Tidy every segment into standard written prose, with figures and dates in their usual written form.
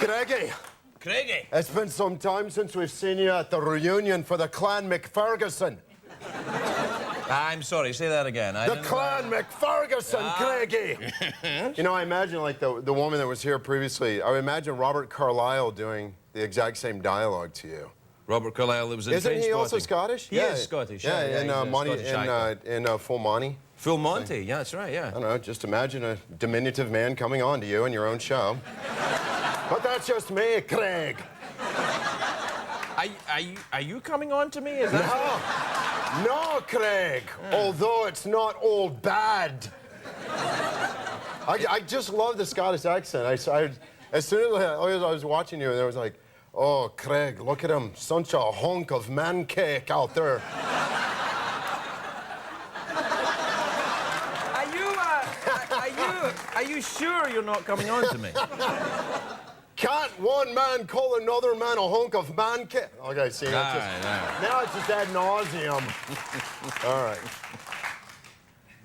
Craigie. Craigie. It's been some time since we've seen you at the reunion for the Clan McFerguson. I'm sorry, say that again. The Clan McFerguson, Craigie. You know, I imagine, like, the woman that was here previously, I would imagine Robert Carlyle doing the exact same dialogue to you. Robert Carlyle lives in Isn't he also Scottish? He is Scottish. In Full Monty. Full Monty, yeah, that's right, yeah. I don't know, just imagine a diminutive man coming on to you in your own show. But that's just me, Craig. Are you coming on to me? Is that No, Craig. Although it's not all bad. I just love the Scottish accent. As soon as I was watching you, and I was like, oh, Craig, look at him. Such a hunk of man cake out there. Are you sure you're not coming on to me? Can't one man call another man a hunk of man cake? Okay, see, now it's just ad nauseum. All right.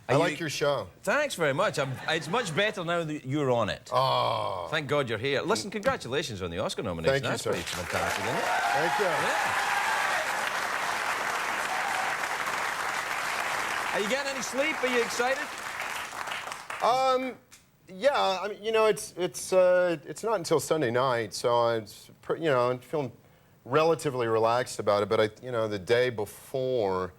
I like your show. Thanks very much. It's much better now that you're on it. Oh. Thank God you're here. Listen, congratulations on the Oscar nomination. Thank you, sir. That's pretty fantastic, isn't it? Thank you. Yeah. Are you getting any sleep? Are you excited? Yeah, I mean, you know, it's not until Sunday night, so I'm feeling relatively relaxed about it. But the day before,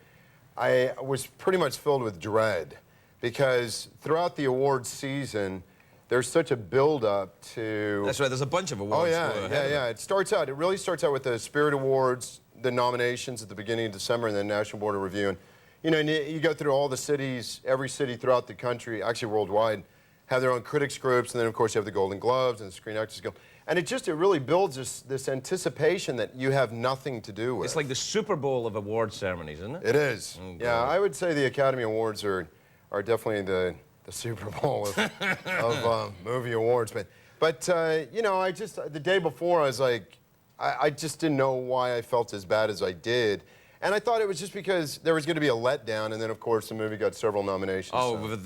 I was pretty much filled with dread because throughout the awards season, there's such a build-up to. That's right. There's a bunch of awards. Oh yeah. It really starts out with the Spirit Awards, the nominations at the beginning of December, and then National Board of Review. And you go through all the cities, every city throughout the country, actually worldwide, have their own critics groups, and then of course you have the Golden Globes and the Screen Actors Guild. And it really builds this anticipation that you have nothing to do with. It's like the Super Bowl of award ceremonies, isn't it? It is. Oh, yeah, I would say the Academy Awards are definitely the Super Bowl of movie awards. But the day before I was like, I just didn't know why I felt as bad as I did. And I thought it was just because there was going to be a letdown, and then, of course, the movie got several nominations. Oh, so with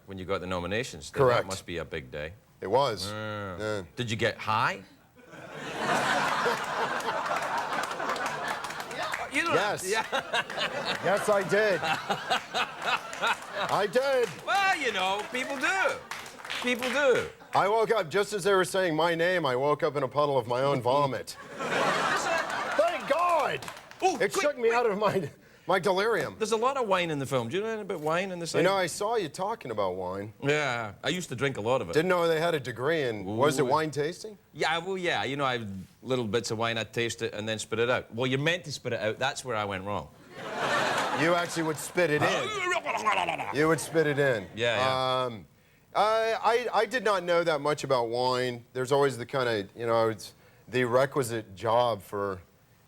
when you got the nominations. Correct. That must be a big day. It was. Yeah. Did you get high? Yes. Yeah. Yes, I did. I did. Well, people do. People do. I woke up just as they were saying my name. I woke up in a puddle of my own vomit. Thank God. Ooh, it shook me out of my delirium. There's a lot of wine in the film. Do you know anything about wine in the scene? You know, I saw you talking about wine. Yeah, I used to drink a lot of it. Didn't know they had a degree in, was it wine tasting? Yeah, well, yeah. You know, I had little bits of wine, I'd taste it and then spit it out. Well, you're meant to spit it out. That's where I went wrong. You actually would spit it in. You would spit it in. Yeah. I did not know that much about wine. There's always the kind of, it's the requisite job for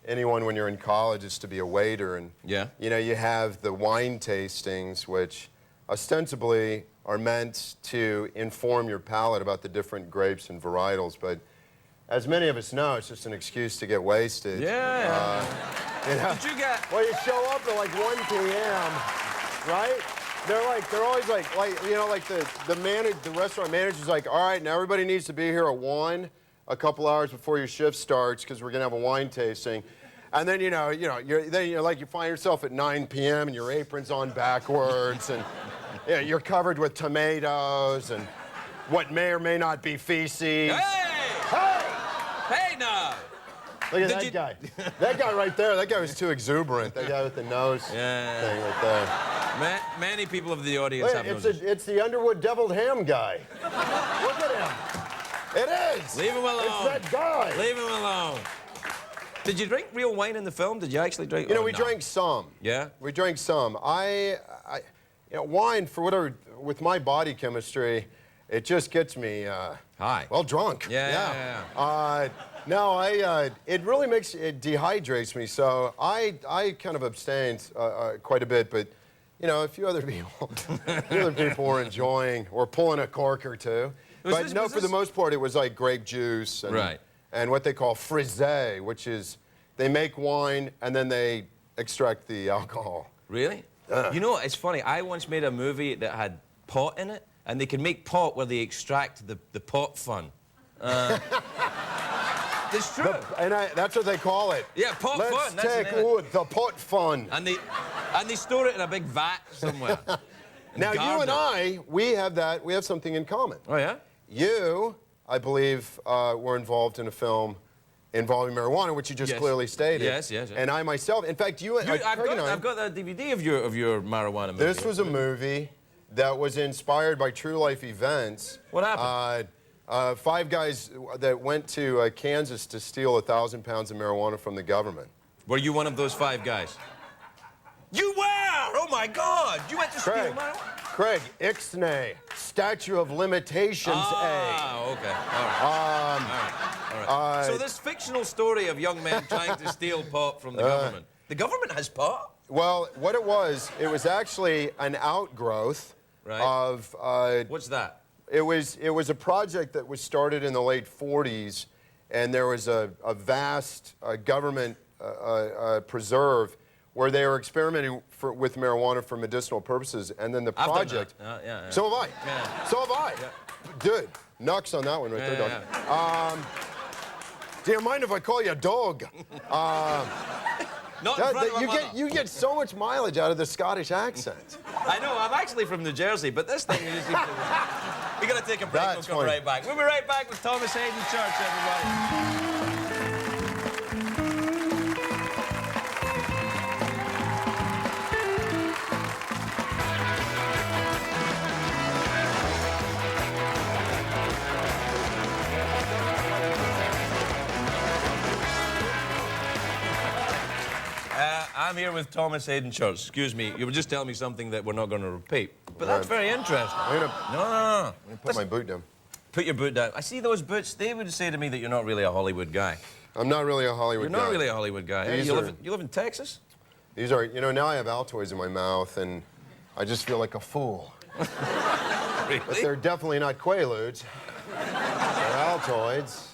anyone when you're in college is to be a waiter. And, you have the wine tastings, which ostensibly are meant to inform your palate about the different grapes and varietals. But as many of us know, it's just an excuse to get wasted. Yeah. Did you get... Well, you show up at like 1 p.m., right? They're always like the restaurant manager's like, all right, now everybody needs to be here at 1, a couple hours before your shift starts, because we're gonna have a wine tasting. And then you find yourself at 9 p.m. and your apron's on backwards, and you're covered with tomatoes and what may or may not be feces. Hey now! Look at that guy. That guy right there. That guy was too exuberant. That guy with the nose thing right there. Many people of the audience have noticed. It's the Underwood deviled ham guy. Look at him. It is. Leave him alone. It's that guy. Leave him alone. Did you drink real wine in the film? Did you actually drink? We drank some. Yeah? We drank some. Wine, for whatever, with my body chemistry, it just gets me... high. Well, drunk. Yeah. No, it really it dehydrates me, so I kind of abstained quite a bit, but, a few other people were enjoying, or pulling a cork or two. But for the most part, it was like grape juice and what they call frisé, which is they make wine and then they extract the alcohol. Really? It's funny. I once made a movie that had pot in it, and they can make pot where they extract the pot fun. It's true. That's what they call it. Yeah, pot Let's fun. That's take the name of it. the pot fun. And they store it in a big vat somewhere. Now, you and I, we have something in common. Oh, yeah? You, I believe, were involved in a film involving marijuana, which you just clearly stated. Yes. And I myself, in fact, I've got that DVD of your marijuana movie. This was a movie that was inspired by true life events. What happened? 5 guys that went to Kansas to steal 1,000 pounds of marijuana from the government. Were you one of those 5 guys? You were! Oh, my God! You went to steal marijuana? Craig, Ixnay, Statute of Limitations, okay. All right. So this fictional story of young men trying to steal pot from the government. The government has pot? Well, what it was actually an outgrowth of... What's that? It was a project that was started in the late 40s, and there was a vast government preserve where they were experimenting with marijuana for medicinal purposes, and then the project... Yeah. So have I. Yeah. So have I. Yeah. Dude, Nux on that one right there, dog. Do you mind if I call you a dog? Not in front of my mother. You get so much mileage out of the Scottish accent. I know, I'm actually from New Jersey, but this thing is... We gotta take a break, we'll come right back. We'll be right back with Thomas Haden Church, everybody. I'm here with Thomas Haden Church. Excuse me, you were just telling me something that we're not going to repeat. But that's very interesting. No. No. Put my boot down. Put your boot down. I see those boots. They would say to me that you're not really a Hollywood guy. I'm not really a Hollywood guy. You're not really a Hollywood guy. Hey, you live in Texas? These are, now I have Altoids in my mouth, and I just feel like a fool. Really? But they're definitely not Quaaludes. They're Altoids.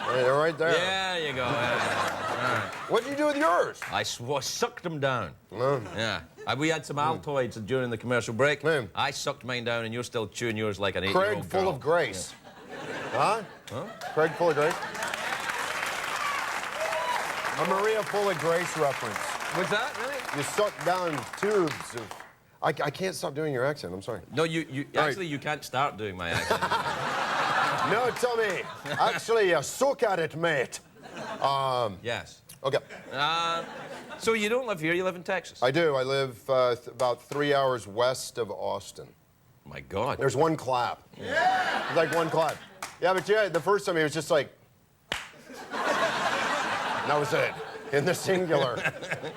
They're right there. There you go. Yeah. What did you do with yours? I sucked them down. Oh. Yeah. We had some Altoids during the commercial break. Man. I sucked mine down, and you're still chewing yours like an 8-year-old Craig full girl. of grace. Yeah. Huh? Craig full of grace? A Maria full of grace reference. What's that, really? You suck down tubes of... I can't stop doing your accent, I'm sorry. No, actually, you can't start doing my accent. No, Tommy. Actually, you suck at it, mate. Yes. Okay. So you don't live here, you live in Texas? I do. I live about 3 hours west of Austin. My God. There's one clap. Yeah! It's like one clap. Yeah, but the first time he was just like... And that was it. In the singular.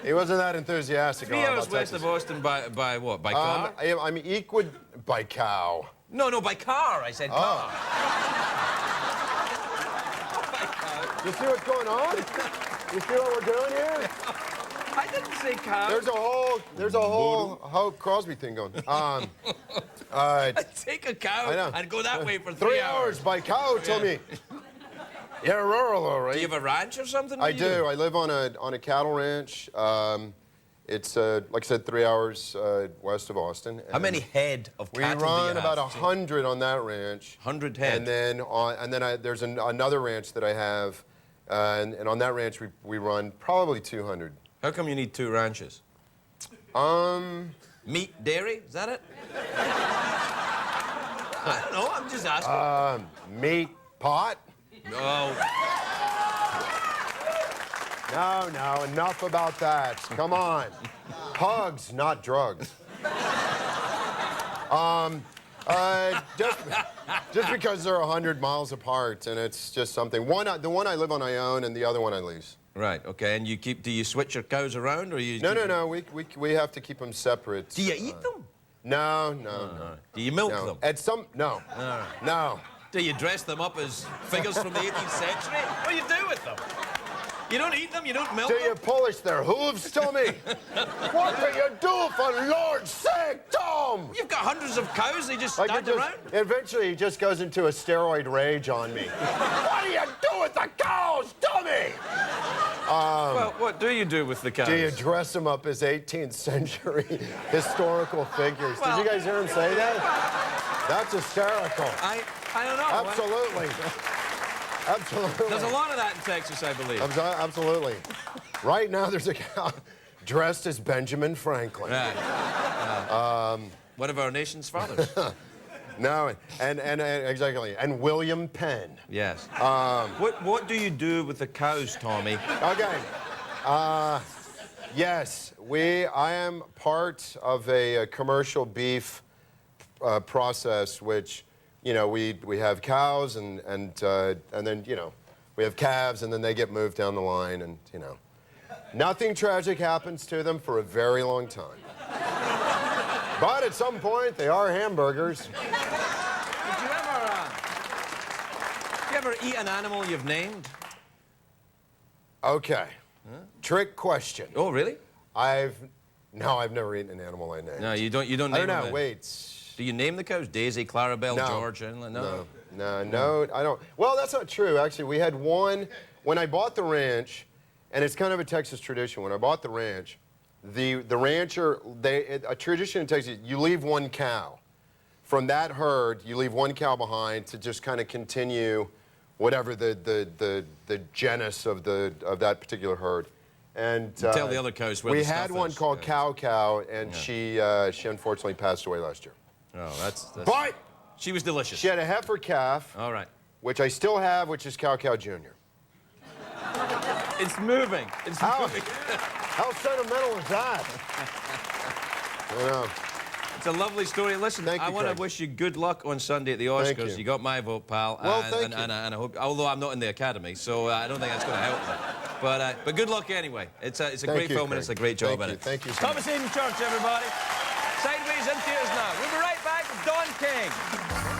He wasn't that enthusiastic. 3 hours west of Austin by what? By car? I'm by cow. No, by car. I said car. You see what's going on? You see what we're doing here? I didn't say cow. There's a whole Hope Crosby thing going. I take a cow and go that way for 3 hours. By cow, tell me. Yeah, rural, all right. Do you have a ranch or something? I do. I live on a cattle ranch. It's, like I said, 3 hours west of Austin. How many head of cattle do you have? We run about 100 on that ranch. 100 head. And then there's another ranch that I have, and on that ranch we run probably 200. How come you need 2 ranches? Meat, dairy, is that it? I don't know. I'm just asking. Meat, pot. No. No, enough about that. Come on. Hugs, not drugs. Just because they're 100 miles apart, and it's just something. The one I live on I own, and the other one I lease. Right, okay, and do you switch your cows around, or you... No, we have to keep them separate. Do you eat them? No. Do you milk them? No. No. Do you dress them up as figures from the 18th century? What do you do with them? You don't eat them, you don't milk them? Do you polish their hooves, Tommy? What do you do for Lord's sake, Tom? You've got hundreds of cows, they just stand around? Eventually, he just goes into a steroid rage on me. What do you do with the cows, Tommy? Well, what do you do with the cows? Do you dress them up as 18th century historical figures? Did you guys hear him say that? That's hysterical. I don't know. Absolutely. Absolutely. There's a lot of that in Texas, I believe. Absolutely. Right now, there's a guy dressed as Benjamin Franklin. Right. One of our nation's fathers. No, and exactly, and William Penn. Yes. What do you do with the cows, Tommy? Okay. Yes, I am part of a commercial beef process, which, you know, we have cows and then, you know, we have calves, and then they get moved down the line, and, you know, nothing tragic happens to them for a very long time. But at some point, they are hamburgers. Did you ever eat an animal you've named? Okay. Huh? Trick question. Oh, really? I've never eaten an animal I named. No, you don't name them. I don't know, wait. Do you name the cows? Daisy, Clarabelle, No. George, anything like that? No, I don't. Well, that's not true, actually. We had one, when I bought the ranch, and it's kind of a Texas tradition. When I bought the ranch, the rancher, a tradition in Texas, you leave one cow. From that herd, you leave one cow behind to just kind of continue whatever the genus of that particular herd. And tell the other cows where we the stuff had one is. called Cow, and she unfortunately passed away last year. Oh, that's But she was delicious. she had a heifer calf. All right. Which I still have, which is Cow Jr. It's moving. It's moving. How sentimental is that? You know. It's a lovely story. Listen, Thank you, I want to Craig. wish you good luck on Sunday at the Oscars. Thank you. Got my vote, pal. Well, thank you. And I hope, although I'm not in the Academy, so I don't think that's going to help me. But good luck anyway. It's a great film, Craig. and it's a great job in it. Thank you. Thomas Haden Church, everybody. Sideways in theaters now. We'll be right back with Don King.